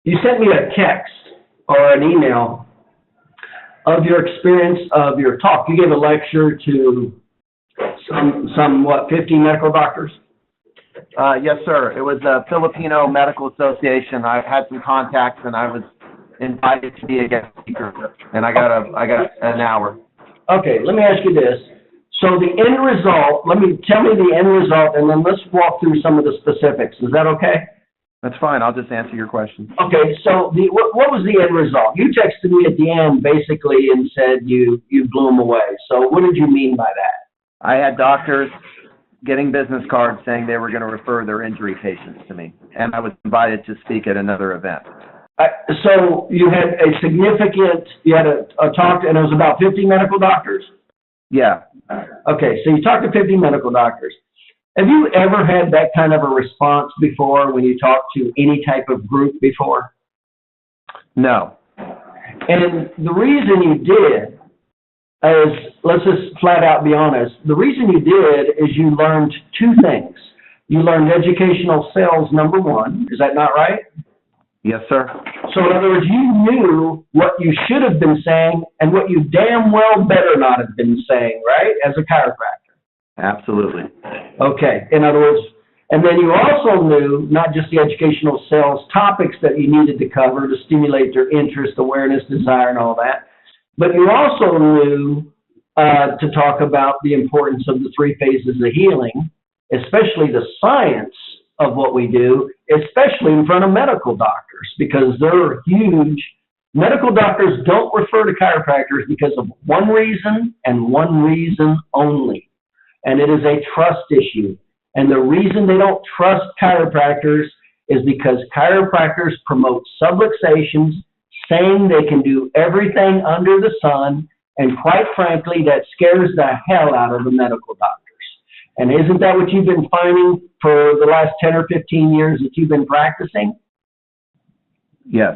you sent me a text or an email of your experience of your talk. You gave a lecture to what, 50 medical doctors? Yes, sir. It was a Filipino Medical Association. I had some contacts, and I was invited to be a guest speaker, and I got an hour. Okay, let me ask you this. So the end result, tell me the end result, and then let's walk through some of the specifics. Is that okay? That's fine. I'll just answer your question. Okay, so what was the end result? You texted me at the end, basically, and said you blew them away. So what did you mean by that? I had doctors getting business cards saying they were going to refer their injury patients to me, and I was invited to speak at another event. So you had a talk, and it was about 50 medical doctors? Yeah. Okay, so you talked to 50 medical doctors. Have you ever had that kind of a response before when you talk to any type of group before? No. And the reason you did is, let's just flat out be honest, the reason you did is you learned two things. You learned educational sales, number one. Is that not right? Yes, sir. So in other words, you knew what you should have been saying and what you damn well better not have been saying, right, as a chiropractor? Absolutely. Okay. In other words, and then you also knew not just the educational sales topics that you needed to cover to stimulate their interest, awareness, desire, and all that, but you also knew to talk about the importance of the three phases of healing, especially the science of what we do, especially in front of medical doctors, because they're huge. Medical doctors don't refer to chiropractors because of one reason and one reason only, and it is a trust issue. And the reason they don't trust chiropractors is because chiropractors promote subluxations, saying they can do everything under the sun, and quite frankly, that scares the hell out of the medical doctors. And isn't that what you've been finding for the last 10 or 15 years that you've been practicing? Yes.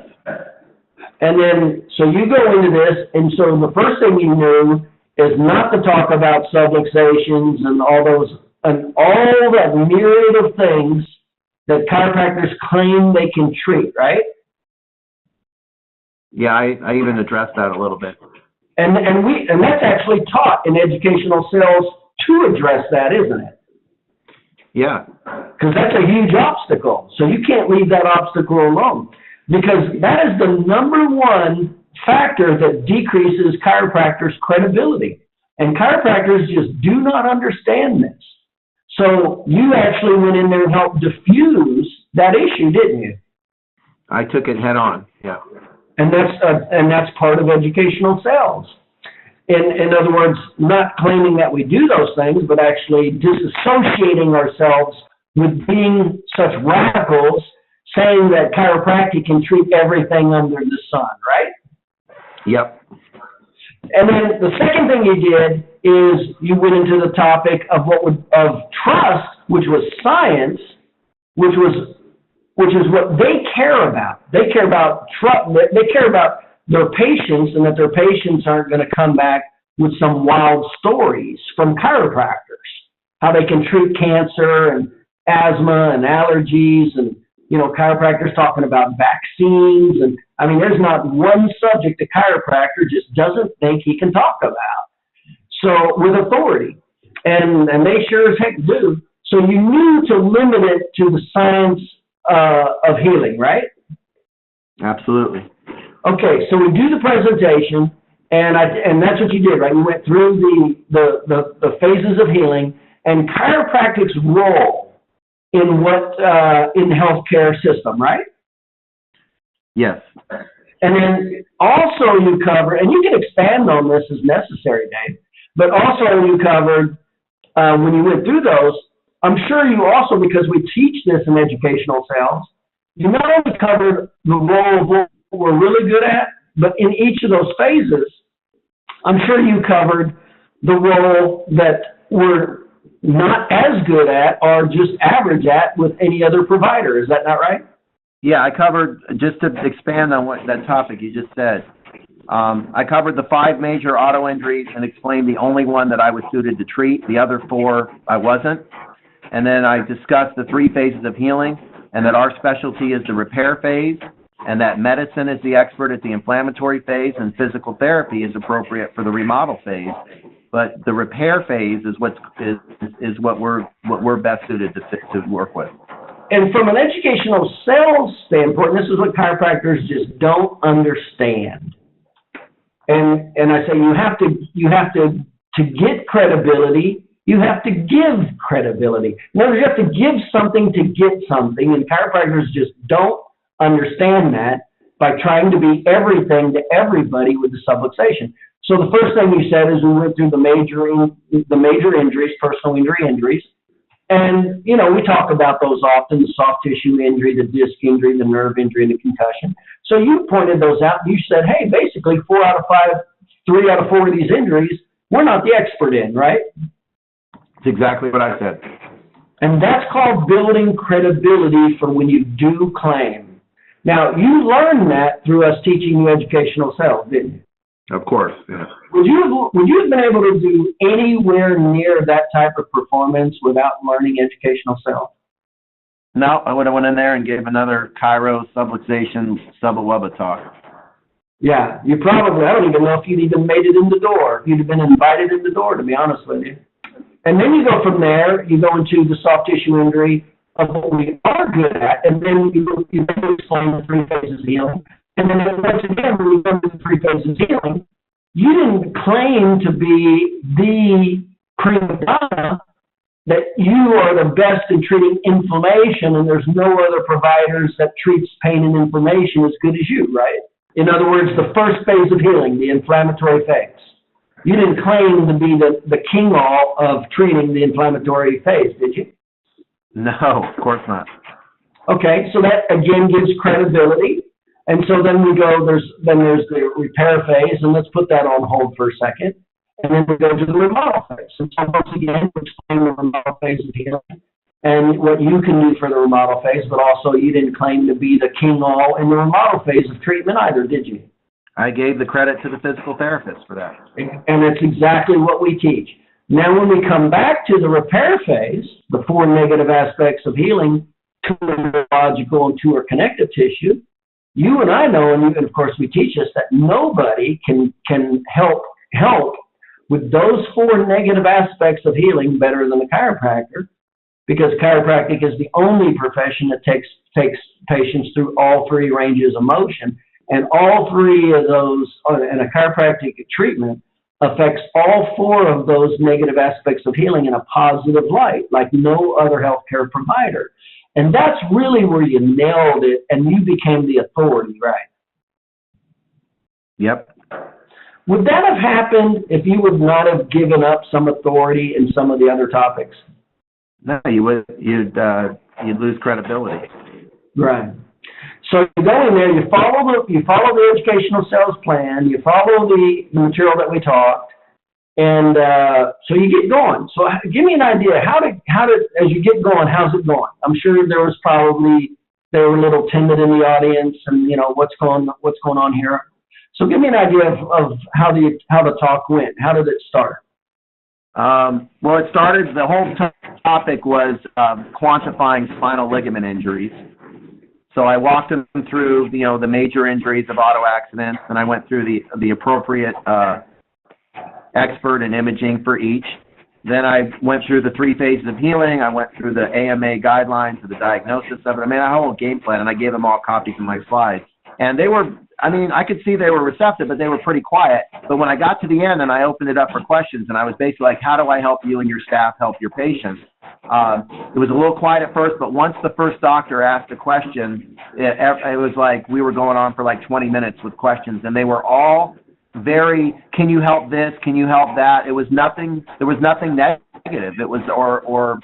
And then, so you go into this, and so the first thing you knew is not to talk about subluxations and all that myriad of things that chiropractors claim they can treat, right? Yeah, I even addressed that a little bit. And that's actually taught in educational sales to address that, isn't it? Yeah. Because that's a huge obstacle. So you can't leave that obstacle alone, because that is the number one factor that decreases chiropractors' credibility. And chiropractors just do not understand this. So you actually went in there and helped diffuse that issue, didn't you? I took it head on, yeah. And that's part of educational sales. In other words, not claiming that we do those things, but actually disassociating ourselves with being such radicals, saying that chiropractic can treat everything under the sun, right? Yep. And then the second thing you did is you went into the topic of trust, which was science, which is what they care about. They care about trust. They care about their patients, and that their patients aren't going to come back with some wild stories from chiropractors, how they can treat cancer and asthma and allergies, and chiropractors talking about vaccines, and I mean, there's not one subject a chiropractor just doesn't think he can talk about. So with authority, and they sure as heck do. So you knew to limit it to the science of healing, right? Absolutely. Okay, so we do the presentation, and that's what you did, right? We went through the phases of healing and chiropractic's role in in the healthcare system, right? Yes. And then also you cover, and you can expand on this as necessary, Dave, but also you covered, when you went through those, I'm sure you also, because we teach this in educational sales, you not only covered the role of what we're really good at, but in each of those phases, I'm sure you covered the role that we're not as good at or just average at with any other provider. Is that not right? Yeah, I covered, just to expand on what that topic you just said, I covered the 5 major auto injuries and explained the only one that I was suited to treat. The other 4 I wasn't. And then I discussed the 3 phases of healing, and that our specialty is the repair phase, and that medicine is the expert at the inflammatory phase and physical therapy is appropriate for the remodel phase. But the repair phase is what we're best suited to work with. And from an educational sales standpoint, this is what chiropractors just don't understand. And I say you have to get credibility, you have to give credibility. In other words, you have to give something to get something, and chiropractors just don't understand that by trying to be everything to everybody with the subluxation. So the first thing you said is we went through the major injuries, personal injuries. And, you know, we talk about those often, the soft tissue injury, the disc injury, the nerve injury, and the concussion. So you pointed those out, and you said, hey, basically 3 out of 4 of these injuries, we're not the expert in, right? That's exactly what I said. And that's called building credibility for when you do claim. Now, you learned that through us teaching you educational sales, didn't you? Of course, yeah. Would you have been able to do anywhere near that type of performance without learning educational sales? No, I would have went in there and gave another chiro, subluxation, subba-wubba talk. Yeah, you probably, I don't even know if you'd even made it in the door. You'd have been invited in the door, to be honest with you. And then you go from there, you go into the soft tissue injury of what we are good at, and then you explain the 3 phases of healing. And then once again, when we come to the 3 phases of healing, you didn't claim to be the prima donna, that you are the best in treating inflammation and there's no other providers that treats pain and inflammation as good as you, right? In other words, the first phase of healing, the inflammatory phase. You didn't claim to be the king-all of treating the inflammatory phase, did you? No, of course not. Okay, so that again gives credibility. And so then we go, there's the repair phase, and let's put that on hold for a second. And then we go to the remodel phase. And so once again, we explain the remodel phase of healing and what you can do for the remodel phase, but also you didn't claim to be the king-all in the remodel phase of treatment either, did you? I gave the credit to the physical therapist for that. And that's exactly what we teach. Now, when we come back to the repair phase, the 4 negative aspects of healing, 2 are neurological and 2 are connective tissue, you and I know, and of course we teach us, that nobody can help with those 4 negative aspects of healing better than a chiropractor, because chiropractic is the only profession that takes patients through all 3 ranges of motion, and all 3 of those, and a chiropractic treatment affects all 4 of those negative aspects of healing in a positive light, like no other healthcare provider. And that's really where you nailed it, and you became the authority, right? Yep. Would that have happened if you would not have given up some authority in some of the other topics? No, you'd lose credibility. Right. So you go in there, you follow the educational sales plan, you follow the material that we talked, and so you get going. So give me an idea, how did as you get going, how's it going? I'm sure they were a little timid in the audience, and you know what's going on here. So give me an idea of how the talk went. How did it start? Well, it started. The whole topic was quantifying spinal ligament injuries. So I walked them through, the major injuries of auto accidents, and I went through the appropriate expert and imaging for each. Then I went through the 3 phases of healing. I went through the AMA guidelines for the diagnosis of it. I had a whole game plan, and I gave them all copies of my slides. And they were, I could see they were receptive, but they were pretty quiet. But when I got to the end and I opened it up for questions, and I was basically like, how do I help you and your staff help your patients? It was a little quiet at first, but once the first doctor asked a question, it was like we were going on for like 20 minutes with questions, and they were all very, can you help this? Can you help that? There was nothing negative. It was, or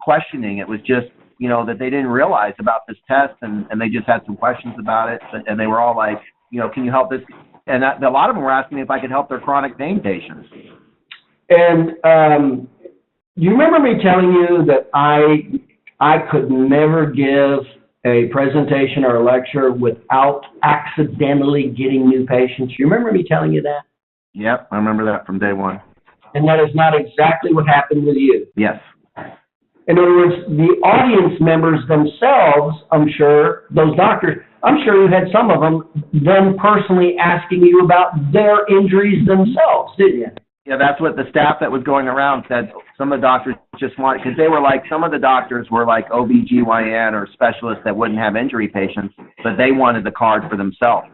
questioning. It was just, that they didn't realize about this test, and they just had some questions about it, and they were all like, can you help this? And a lot of them were asking me if I could help their chronic pain patients. And you remember me telling you that I could never give a presentation or a lecture without accidentally getting new patients? You remember me telling you that? Yep, I remember that from day one. And that is not exactly what happened with you. Yes. In other words, the audience members themselves, I'm sure, those doctors, I'm sure you had some of them personally asking you about their injuries themselves, didn't you? Yeah, that's what the staff that was going around said. Some of the doctors just wanted, because they were like, some of the doctors were like OBGYN or specialists that wouldn't have injury patients, but they wanted the card for themselves.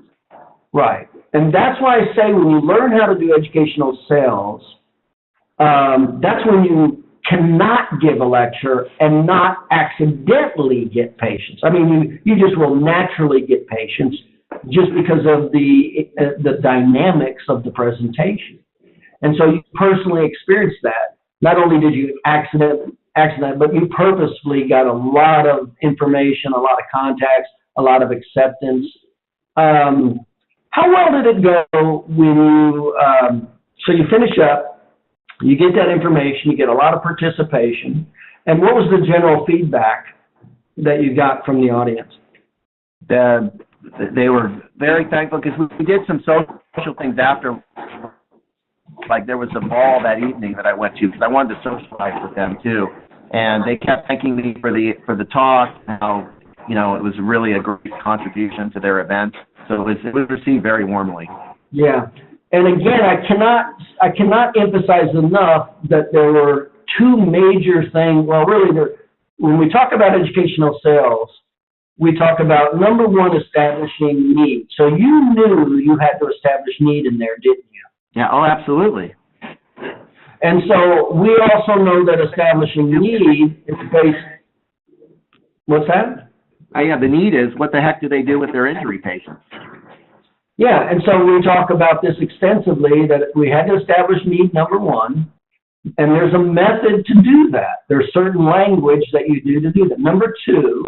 Right. And that's why I say when you learn how to do educational sales, that's when you cannot give a lecture and not accidentally get patients. I mean, you just will naturally get patients just because of the dynamics of the presentation. And so you personally experienced that. Not only did you accident, but you purposefully got a lot of information, a lot of contacts, a lot of acceptance. How well did it go when you, so you finish up, you get that information, you get a lot of participation, and what was the general feedback that you got from the audience? They were very thankful because we did some social things after. Like there was a ball that evening that I went to because I wanted to socialize with them too, and they kept thanking me for the talk. How it was really a great contribution to their event. So it was received very warmly. Yeah, and again, I cannot emphasize enough that there were two major things. Well, really, when we talk about educational sales, we talk about number one, establishing need. So you knew you had to establish need in there, didn't you? Yeah, oh, absolutely. And so we also know that establishing need is based, what's that? Yeah, the need is, what the heck do they do with their injury patients? Yeah, and so we talk about this extensively, that we had to establish need, number one, and there's a method to do that. There's certain language that you do to do that. Number two,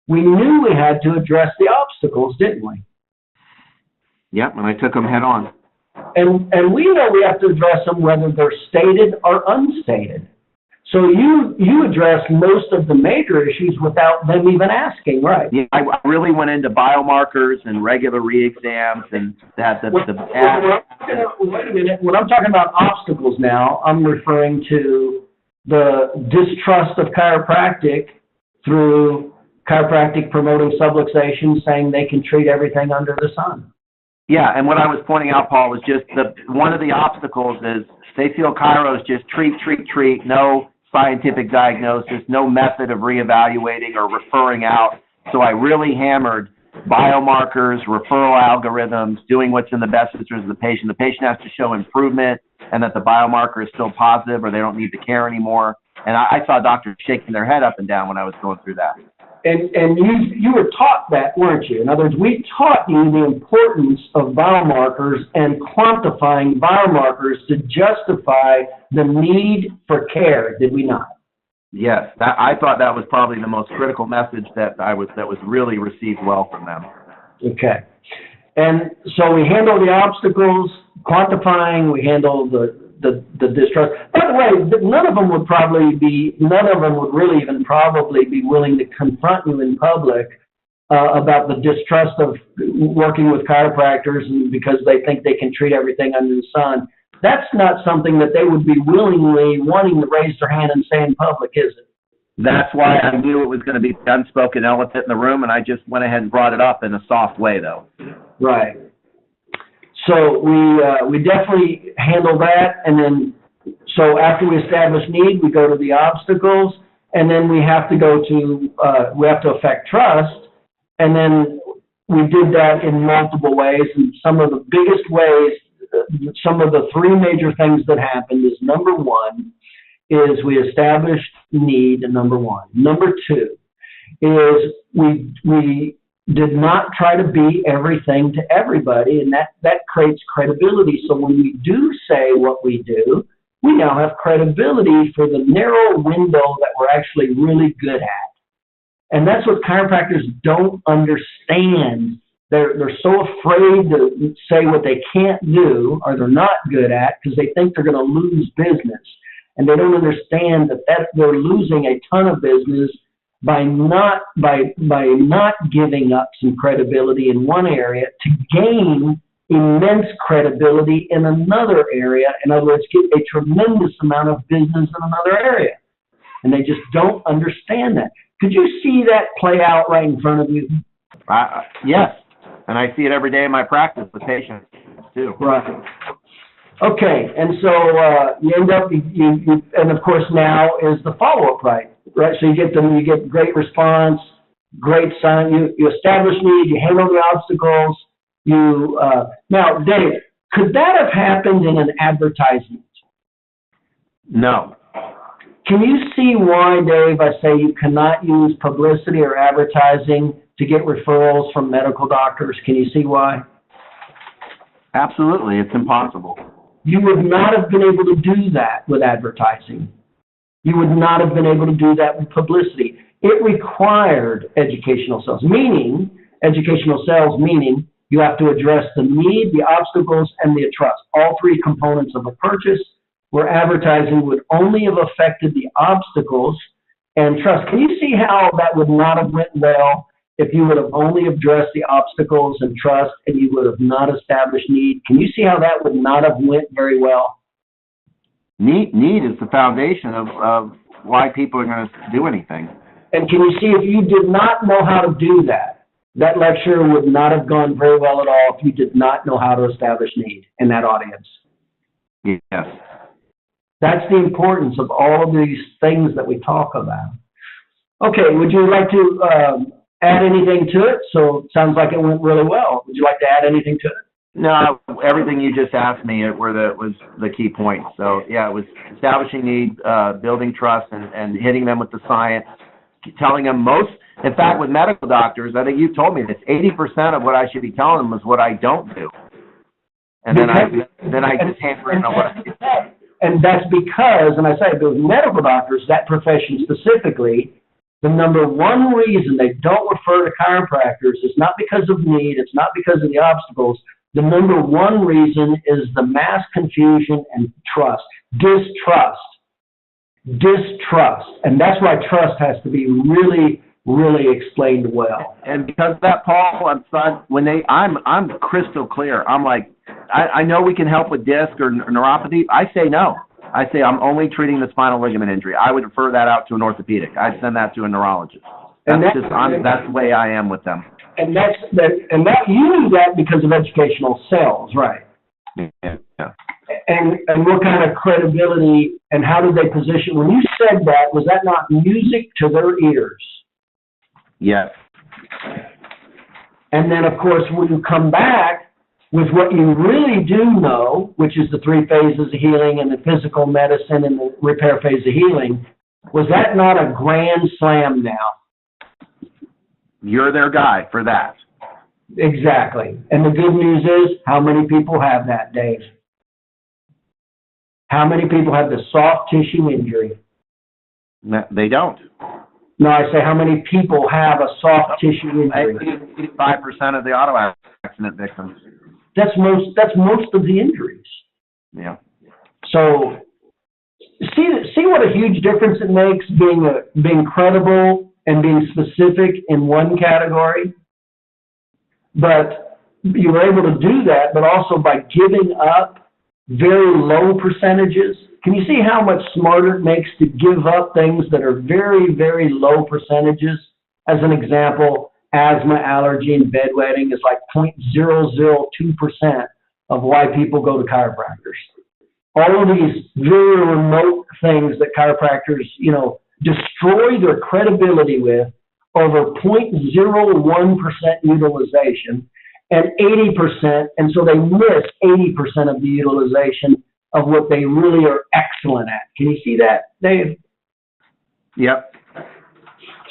we knew we had to address the obstacles, didn't we? Yep, and I took them head on. And we know we have to address them whether they're stated or unstated. So you address most of the major issues without them even asking, right? Yeah, I really went into biomarkers and regular re-exams and that. Wait a minute. When I'm talking about obstacles now, I'm referring to the distrust of chiropractic through chiropractic promoting subluxation, saying they can treat everything under the sun. Yeah, and what I was pointing out, Paul, was just one of the obstacles is they feel chiro is just treat, no scientific diagnosis, no method of reevaluating or referring out. So I really hammered biomarkers, referral algorithms, doing what's in the best interest of the patient. The patient has to show improvement and that the biomarker is still positive or they don't need the care anymore. And I saw doctors shaking their head up and down when I was going through that. And you were taught that, weren't you? In other words, we taught you the importance of biomarkers and quantifying biomarkers to justify the need for care, did we not? Yes, I thought that was probably the most critical message that was really received well from them. Okay. And so we handle the obstacles, quantifying, we handle the distrust. By the way, none of them would really even probably be willing to confront you in public about the distrust of working with chiropractors and because they think they can treat everything under the sun. That's not something that they would be willingly wanting to raise their hand and say in public, is it? That's why I knew it was going to be the unspoken elephant in the room, and I just went ahead and brought it up in a soft way, though. Right. So we definitely handle that, and then so after we establish need, we go to the obstacles, and then we have to affect trust, and then we did that in multiple ways, and some of the biggest ways, some of the three major things that happened is number one is we established need, number one. Number two is we did not try to be everything to everybody, and that creates credibility. So when we do say what we do, we now have credibility for the narrow window that we're actually really good at. And that's what chiropractors don't understand. They're so afraid to say what they can't do or they're not good at because they think they're going to lose business. And they don't understand that they're losing a ton of business by not giving up some credibility in one area to gain immense credibility in another area. In other words, get a tremendous amount of business in another area. And they just don't understand that. Could you see that play out right in front of you? Yes, and I see it every day in my practice with patients too. Right. Okay, and so you end up, and of course now is the follow-up, right? Right, so you get great response, great sign, you establish need, you handle the obstacles, now Dave, could that have happened in an advertisement? No. Can you see why, Dave, I say you cannot use publicity or advertising to get referrals from medical doctors? Can you see why? Absolutely, it's impossible. You would not have been able to do that with advertising. You would not have been able to do that with publicity. It required educational sales, meaning you have to address the need, the obstacles, and the trust, all three components of a purchase, where advertising would only have affected the obstacles and trust. Can you see how that would not have went well if you would have only addressed the obstacles and trust and you would have not established need? Can you see how that would not have went very well? Need is the foundation of why people are going to do anything. And can you see if you did not know how to do that, that lecture would not have gone very well at all if you did not know how to establish need in that audience. Yes. That's the importance of all of these things that we talk about. Okay, would you like to add anything to it? So it sounds like it went really well. Would you like to add anything to it? No, everything you just asked me was the key points. So yeah, it was establishing need, building trust, and hitting them with the science, telling them in fact, with medical doctors, I think you told me this, 80% of what I should be telling them is what I don't do. And then I just hammer in on what I do. And that's because, and I say those medical doctors, that profession specifically, the number one reason they don't refer to chiropractors is not because of need, it's not because of the obstacles. The number one reason is the mass confusion and distrust. And that's why trust has to be really, really explained well. And because of that, Paul, I'm crystal clear. I'm like, I know we can help with disc or neuropathy. I say no. I say I'm only treating the spinal ligament injury. I would refer that out to an orthopedic. I'd send that to a neurologist. That's the way I am with them. And you do that because of educational sales, right? Yeah. And what kind of credibility and how did they position? When you said that, was that not music to their ears? Yes. And then, of course, when you come back with what you really do know, which is the three phases of healing and the physical medicine and the repair phase of healing, was that not a grand slam now? You're their guy for that. Exactly. And the good news is, how many people have that, Dave? How many people have the soft tissue injury? They don't. No, I say how many people have a soft tissue injury? 85% of the auto accident victims. That's most of the injuries. Yeah. So see what a huge difference it makes being credible and being specific in one category. But you were able to do that, but also by giving up very low percentages. Can you see how much smarter it makes to give up things that are very, very low percentages? As an example, asthma, allergy, and bedwetting is like 0.002% of why people go to chiropractors. All of these very remote things that chiropractors, destroy their credibility with over 0.01% utilization and 80%, and so they miss 80% of the utilization of what they really are excellent at. Can you see that, Dave? Yep.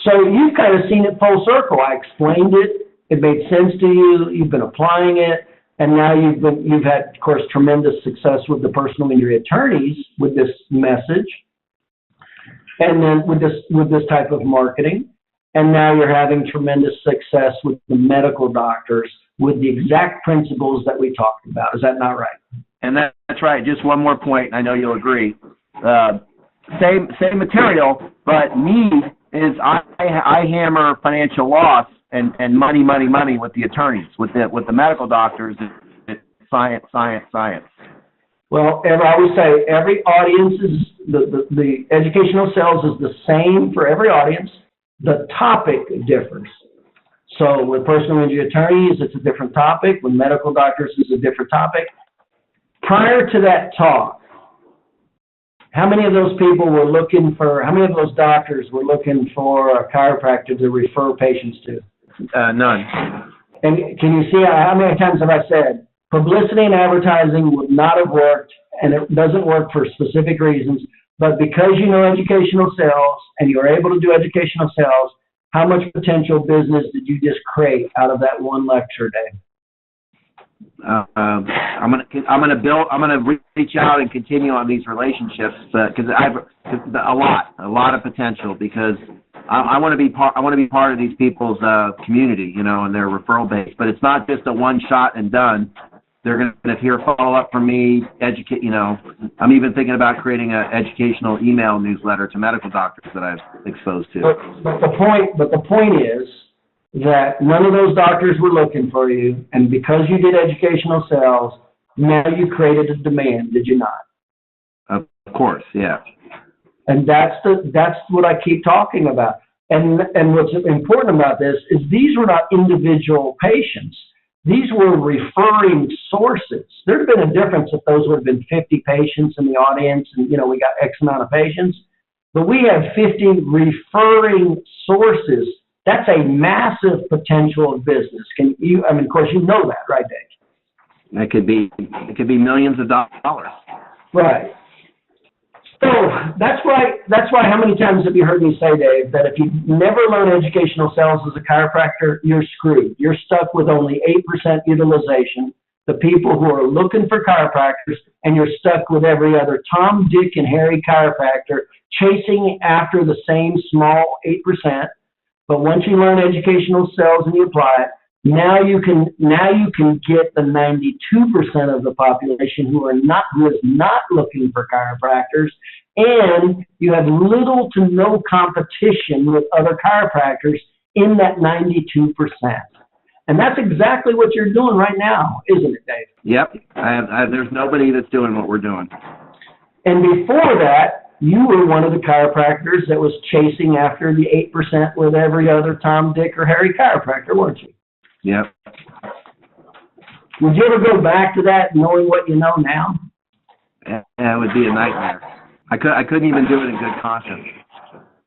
So you've kind of seen it full circle. I explained it. It made sense to you. You've been applying it. And now you've had, of course, tremendous success with the personal injury attorneys with this message. And then with this type of marketing. And now you're having tremendous success with the medical doctors with the exact principles that we talked about. Is that not right? And that's right. Just one more point. I know you'll agree. Same material, but need is I hammer financial loss and money with the attorneys, with the medical doctors. It's science. Well, I always say every audience is the educational sales is the same for every audience. The topic differs. So with personal injury attorneys, it's a different topic. With medical doctors, it's a different topic. Prior to that talk, how many of those people were looking for, how many of those doctors were looking for a chiropractor to refer patients to? None. And can you see how many times have I said, publicity and advertising would not have worked, and it doesn't work for specific reasons, but because you know educational sales and you're able to do educational sales, how much potential business did you just create out of that one lecture day? I'm gonna reach out and continue on these relationships because I've a lot of potential, because I want to be part of these people's community, you know, and their referral base. But it's not just a one shot and done. They're gonna hear follow up from me, educate. You know, I'm even thinking about creating an educational email newsletter to medical doctors that I've exposed to. But the point is that none of those doctors were looking for you, and because you did educational sales, now you created a demand, did you not? Of course, yeah. And that's what I keep talking about. And what's important about this is these were not individual patients. These were referring sources. There'd have been a difference if those would have been 50 patients in the audience and, you know, we got X amount of patients. But we have 50 referring sources. That's a massive potential of business. I mean, of course, you know that, right, Dave? It could be millions of dollars. Right. So that's why how many times have you heard me say, Dave, that if you never learn educational sales as a chiropractor, you're screwed. You're stuck with only 8% utilization, the people who are looking for chiropractors, and you're stuck with every other Tom, Dick, and Harry chiropractor chasing after the same small 8%. But once you learn educational sales and you apply it, now you can get the 92% of the population who is not looking for chiropractors, and you have little to no competition with other chiropractors in that 92%. And that's exactly what you're doing right now, isn't it, Dave? Yep. There's nobody that's doing what we're doing. And before that, you were one of the chiropractors that was chasing after the 8% with every other Tom, Dick, or Harry chiropractor, weren't you? Yep. Would you ever go back to that knowing what you know now? Yeah, it would be a nightmare. I couldn't even do it in good conscience.